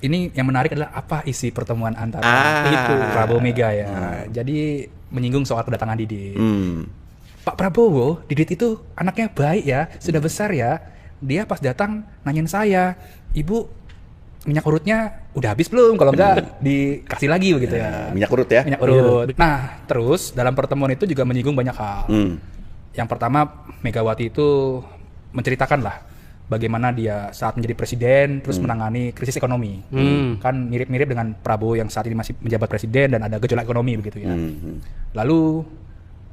ini yang menarik adalah apa isi pertemuan antara itu Prabowo Mega ya. Jadi menyinggung soal kedatangan Didit. Pak Prabowo, Didit itu anaknya baik ya, sudah besar ya. Dia pas datang nanyain saya, "Ibu, minyak urutnya udah habis belum? Kalau enggak dikasih lagi," begitu ya. Minyak urut ya? Minyak urut. Nah, terus dalam pertemuan itu juga menyinggung banyak hal. Yang pertama, Megawati itu menceritakan lah bagaimana dia saat menjadi presiden terus menangani krisis ekonomi. Kan mirip-mirip dengan Prabowo yang saat ini masih menjabat presiden dan ada gejolak ekonomi begitu ya. Lalu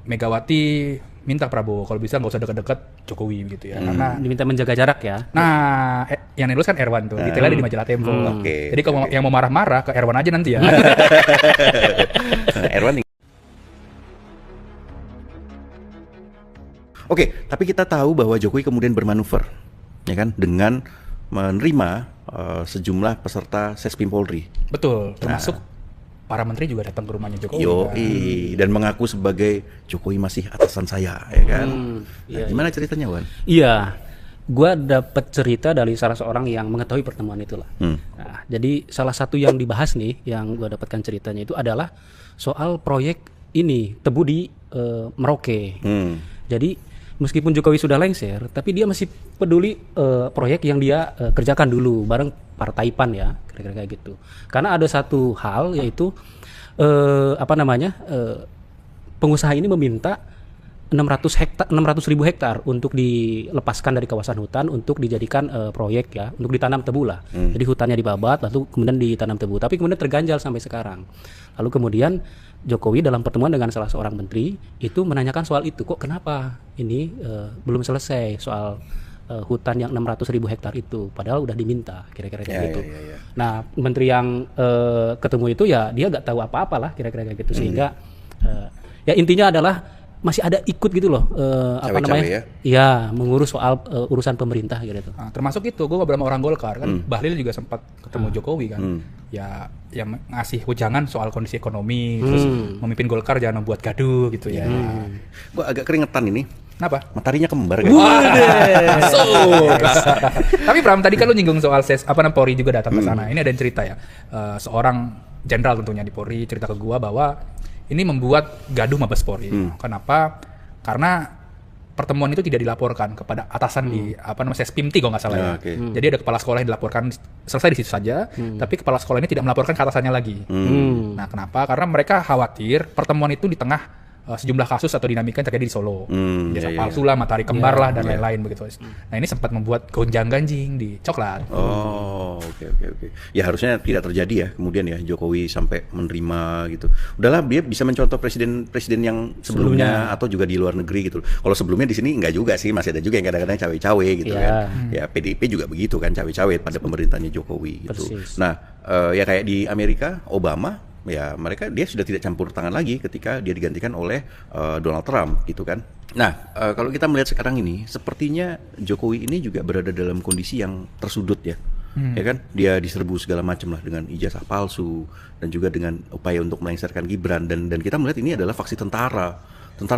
Megawati minta Prabowo kalau bisa nggak usah dekat-dekat Jokowi begitu ya, karena Diminta menjaga jarak ya. nah yang nulis kan Erwan tuh, detailnya di majalah Tempo. Jadi kalau yang mau marah-marah ke Erwan aja nanti ya. Erwan. Oke, tapi kita tahu bahwa Jokowi kemudian bermanuver, ya kan, dengan menerima sejumlah peserta Sespim Polri. Betul, termasuk para menteri juga datang ke rumahnya Jokowi. Dan mengaku sebagai Jokowi masih atasan saya, ya kan. Gimana ceritanya, Wan? Iya, gue dapat cerita dari salah seorang yang mengetahui pertemuan itulah. Nah, jadi salah satu yang dibahas nih, yang gue dapatkan ceritanya itu adalah soal proyek ini tebu di Merauke. Jadi meskipun Jokowi sudah lengser, tapi dia masih peduli proyek yang dia kerjakan dulu bareng Partai PAN ya, kira-kira kayak gitu. Karena ada satu hal yaitu pengusaha ini meminta 600.000 hektar untuk dilepaskan dari kawasan hutan untuk dijadikan proyek ya, untuk ditanam tebu lah. Jadi hutannya dibabat lalu kemudian ditanam tebu, tapi kemudian terganjal sampai sekarang. Lalu kemudian Jokowi dalam pertemuan dengan salah seorang menteri itu menanyakan soal itu, kok kenapa ini belum selesai soal hutan yang 600.000 hektar itu, padahal udah diminta, kira-kira kayak gitu. Nah, menteri yang ketemu itu ya dia nggak tahu apa-apa lah, kira-kira kayak gitu, sehingga ya intinya adalah masih ada ikut gitu loh, apa namanya? Ya, mengurus soal urusan pemerintah gitu. Nah, termasuk itu, gue ngobrol sama orang Golkar kan, Bahlil juga sempat ketemu Jokowi kan, ya yang ngasih wejangan soal kondisi ekonomi, terus memimpin Golkar jangan membuat gaduh gitu ya. Gue agak keringetan ini. Kenapa? Mataharinya kembar kan? Tapi Pram, tadi kan lu nyinggung soal Polri juga datang ke sana. Ini ada yang cerita ya, seorang jenderal tentunya di Polri cerita ke gua bahwa ini membuat gaduh Mabes Polri. Kenapa? Karena pertemuan itu tidak dilaporkan kepada atasan di Sespim T kalau nggak salah ya. Jadi ada kepala sekolah yang dilaporkan selesai di situ saja, tapi kepala sekolah ini tidak melaporkan ke atasannya lagi. Nah, kenapa? Karena mereka khawatir pertemuan itu di tengah sejumlah kasus atau dinamika yang terjadi di Solo, jasa palsu lah, matahari kembar lah dan lain-lain begitu. Nah, ini sempat membuat gonjang-ganjing di Coklat. Oke. Ya harusnya tidak terjadi ya kemudian ya Jokowi sampai menerima gitu. Udahlah, dia bisa mencontoh presiden yang sebelumnya atau juga di luar negeri gitu. Kalau sebelumnya di sini enggak juga sih, masih ada juga yang kadang-kadang cawe-cawe gitu kan. Ya PDIP juga begitu kan, cawe-cawe pada pemerintahnya Jokowi gitu. Nah, ya kayak di Amerika Obama, ya dia sudah tidak campur tangan lagi ketika dia digantikan oleh Donald Trump gitu kan. Nah, kalau kita melihat sekarang ini sepertinya Jokowi ini juga berada dalam kondisi yang tersudut ya. Ya kan, dia diserbu segala macam lah dengan ijazah palsu dan juga dengan upaya untuk melengsarkan Gibran, dan kita melihat ini adalah faksi tentara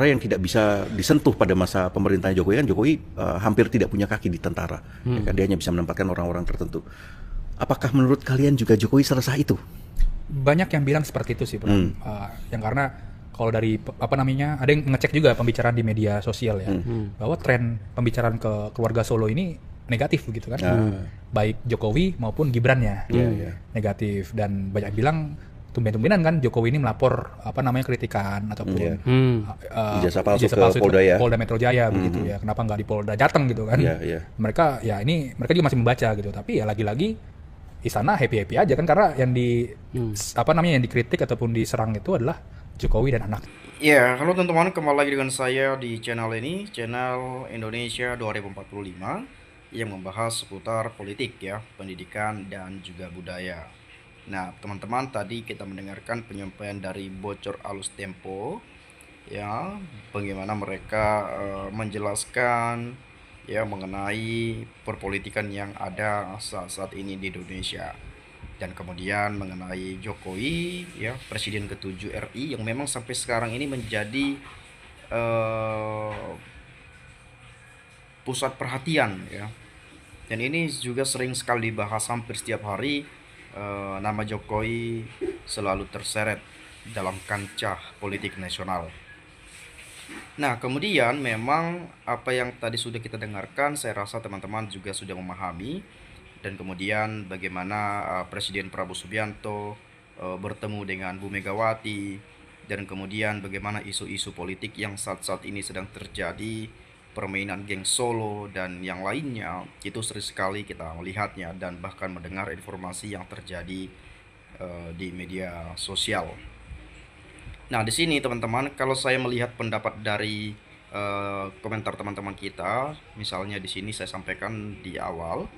yang tidak bisa disentuh pada masa pemerintahan Jokowi kan. Jokowi hampir tidak punya kaki di tentara, ya kan, dia hanya bisa menempatkan orang-orang tertentu. Apakah menurut kalian juga Jokowi seresah itu? Banyak yang bilang seperti itu sih, Bram. Yang karena kalau dari ada yang ngecek juga pembicaraan di media sosial ya, bahwa tren pembicaraan ke keluarga Solo ini negatif begitu kan, baik Jokowi maupun Gibrannya negatif, dan banyak bilang tumben-tumbenan kan Jokowi ini melapor kritikan ataupun ijazah palsu ke Polda Metro Jaya begitu ya, kenapa nggak di Polda Jateng gitu kan. Mereka juga masih membaca gitu, tapi ya lagi-lagi istana happy aja kan, karena yang yang dikritik ataupun diserang itu adalah Jokowi dan anak. Ya, halo teman-teman, kembali lagi dengan saya di channel ini, channel Indonesia 2045 yang membahas seputar politik ya, pendidikan dan juga budaya. Nah, teman-teman, tadi kita mendengarkan penyampaian dari Bocor Alus Tempo ya, bagaimana mereka menjelaskan ya mengenai perpolitikan yang ada saat ini di Indonesia, dan kemudian mengenai Jokowi ya, Presiden ke-7 RI yang memang sampai sekarang ini menjadi pusat perhatian ya, dan ini juga sering sekali dibahas hampir setiap hari nama Jokowi selalu terseret dalam kancah politik nasional. Nah, kemudian memang apa yang tadi sudah kita dengarkan, saya rasa teman-teman juga sudah memahami. Dan kemudian bagaimana Presiden Prabowo Subianto bertemu dengan Bu Megawati, dan kemudian bagaimana isu-isu politik yang saat-saat ini sedang terjadi, permainan geng Solo dan yang lainnya, itu sering sekali kita melihatnya dan bahkan mendengar informasi yang terjadi di media sosial. Nah, di sini teman-teman, kalau saya melihat pendapat dari komentar teman-teman kita, misalnya di sini saya sampaikan di awal,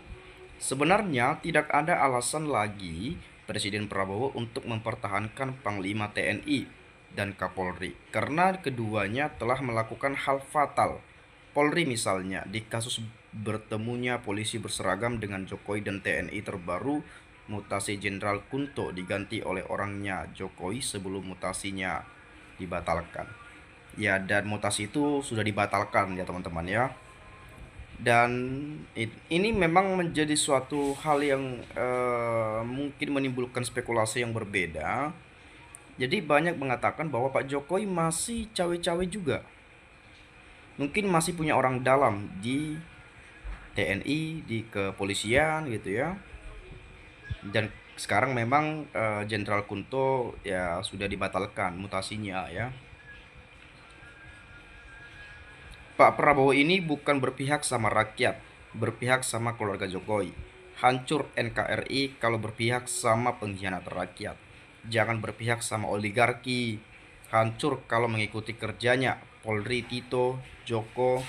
sebenarnya tidak ada alasan lagi Presiden Prabowo untuk mempertahankan Panglima TNI dan Kapolri, karena keduanya telah melakukan hal fatal. Polri misalnya, di kasus bertemunya polisi berseragam dengan Jokowi dan TNI terbaru, mutasi Jenderal Kunto diganti oleh orangnya Jokowi sebelum mutasinya dibatalkan. Ya, dan mutasi itu sudah dibatalkan ya teman-teman ya. Dan ini memang menjadi suatu hal yang mungkin menimbulkan spekulasi yang berbeda. Jadi banyak mengatakan bahwa Pak Jokowi masih cawe-cawe juga. Mungkin masih punya orang dalam di TNI, di kepolisian gitu ya. Dan sekarang memang Jenderal Kunto ya sudah dibatalkan mutasinya ya. Pak Prabowo ini bukan berpihak sama rakyat, berpihak sama keluarga Jokowi. Hancur NKRI kalau berpihak sama pengkhianat rakyat. Jangan berpihak sama oligarki. Hancur kalau mengikuti kerjanya Polri, Tito, Joko,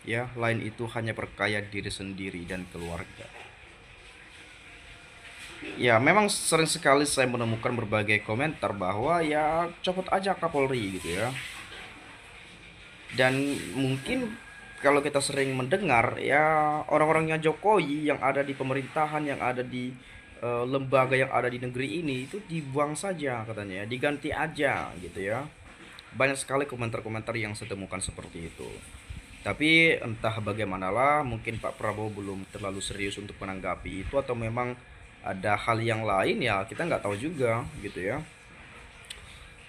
ya, lain itu hanya perkaya diri sendiri dan keluarga. Ya, memang sering sekali saya menemukan berbagai komentar bahwa ya copot aja Kapolri gitu ya. Dan mungkin kalau kita sering mendengar ya orang-orangnya Jokowi yang ada di pemerintahan, yang ada di lembaga yang ada di negeri ini itu dibuang saja katanya, diganti aja gitu ya. Banyak sekali komentar-komentar yang saya temukan seperti itu. Tapi entah bagaimanalah, mungkin Pak Prabowo belum terlalu serius untuk menanggapi itu, atau memang ada hal yang lain ya kita nggak tahu juga gitu ya.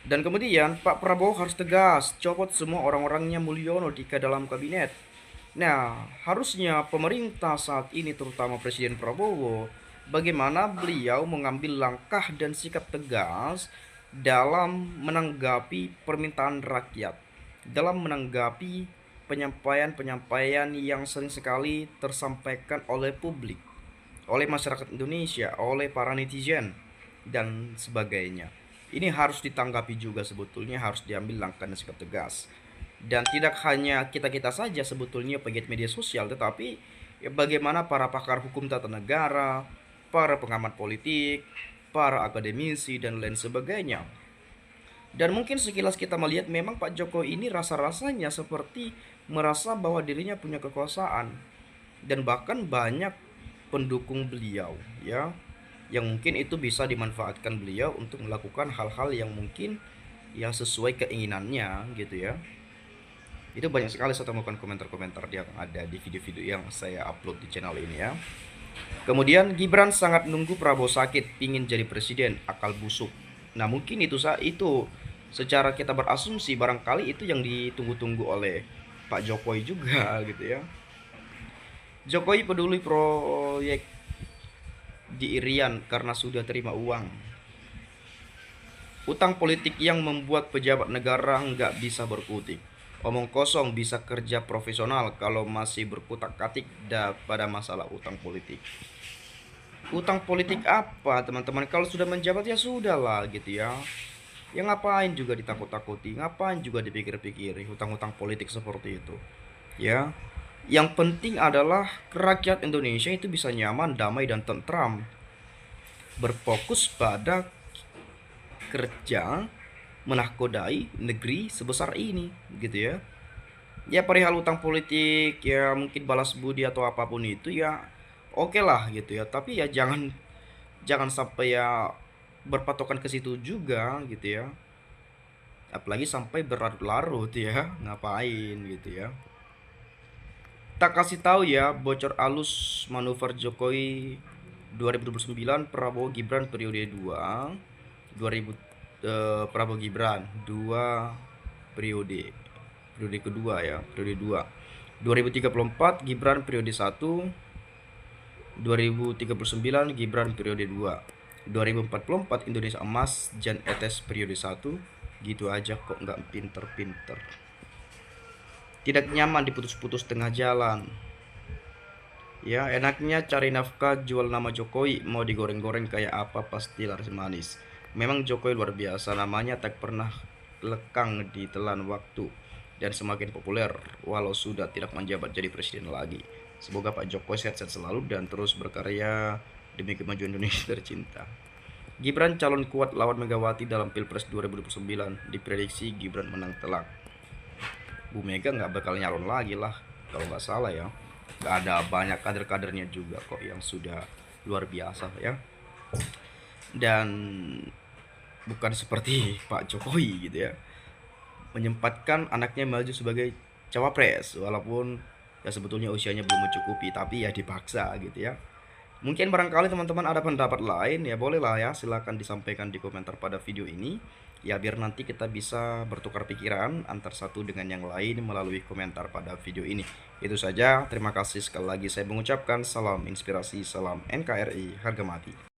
Dan kemudian Pak Prabowo harus tegas, copot semua orang-orangnya Mulyono di dalam kabinet. Nah, harusnya pemerintah saat ini, terutama Presiden Prabowo, bagaimana beliau mengambil langkah dan sikap tegas dalam menanggapi permintaan rakyat, dalam menanggapi penyampaian-penyampaian yang sering sekali tersampaikan oleh publik, oleh masyarakat Indonesia, oleh para netizen dan sebagainya. Ini harus ditanggapi juga, sebetulnya harus diambil langkah dan sikap tegas. Dan tidak hanya kita-kita saja sebetulnya pegiat media sosial, tetapi ya bagaimana para pakar hukum tata negara, para pengamat politik, para akademisi dan lain sebagainya. Dan mungkin sekilas kita melihat memang Pak Jokowi ini rasa-rasanya seperti merasa bahwa dirinya punya kekuasaan, dan bahkan banyak pendukung beliau ya, yang mungkin itu bisa dimanfaatkan beliau untuk melakukan hal-hal yang mungkin ya sesuai keinginannya gitu ya. Itu banyak sekali saya temukan komentar-komentar yang ada di video-video yang saya upload di channel ini ya. Kemudian Gibran sangat nunggu Prabowo sakit, pingin jadi presiden, akal busuk. Nah, mungkin itu secara kita berasumsi barangkali itu yang ditunggu-tunggu oleh Pak Jokowi juga gitu ya. Jokowi peduli proyek di Irian karena sudah terima uang. Utang politik yang membuat pejabat negara nggak bisa berkutik. Omong kosong, bisa kerja profesional kalau masih berkutak-katik pada masalah utang politik. Utang politik apa teman-teman? Kalau sudah menjabat ya sudahlah gitu ya. Ya ngapain juga ditakut-takuti, ngapain juga dipikir-pikiri hutang-hutang politik seperti itu. Ya. Yang penting adalah rakyat Indonesia itu bisa nyaman, damai dan tentram. Berfokus pada kerja menahkodai negeri sebesar ini gitu ya. Ya perihal utang politik ya mungkin balas budi atau apapun itu ya oke lah gitu ya, tapi ya jangan sampai ya berpatokan ke situ juga gitu ya. Apalagi sampai berlarut-larut ya, ngapain gitu ya. Tak kasih tahu ya bocor alus manuver Jokowi 2029 Prabowo Gibran periode 2, 2000 Prabowo Gibran 2 periode kedua ya, periode 2. 2034 Gibran periode 1, 2039 Gibran periode 2, 2044 Indonesia Emas Jan Etes periode 1. Gitu aja kok, nggak pinter-pinter. Tidak nyaman diputus-putus tengah jalan. Ya, enaknya cari nafkah jual nama Jokowi, mau digoreng-goreng kayak apa pasti laris manis. Memang Jokowi luar biasa, namanya tak pernah lekang di telan waktu dan semakin populer walau sudah tidak menjabat jadi presiden lagi. Semoga Pak Jokowi sehat-sehat selalu dan terus berkarya demi kemajuan Indonesia tercinta. Gibran calon kuat lawan Megawati dalam Pilpres 2029. Diprediksi Gibran menang telak. Bu Mega nggak bakal nyalon lagi lah kalau nggak salah ya. Nggak ada banyak kader-kadernya juga kok yang sudah luar biasa ya. Dan bukan seperti Pak Jokowi gitu ya, menyempatkan anaknya maju sebagai cawapres walaupun ya sebetulnya usianya belum mencukupi, tapi ya dipaksa gitu ya. Mungkin barangkali teman-teman ada pendapat lain ya, bolehlah ya, silahkan disampaikan di komentar pada video ini ya, biar nanti kita bisa bertukar pikiran antar satu dengan yang lain melalui komentar pada video ini. Itu saja, terima kasih sekali lagi saya mengucapkan salam inspirasi, salam NKRI harga mati.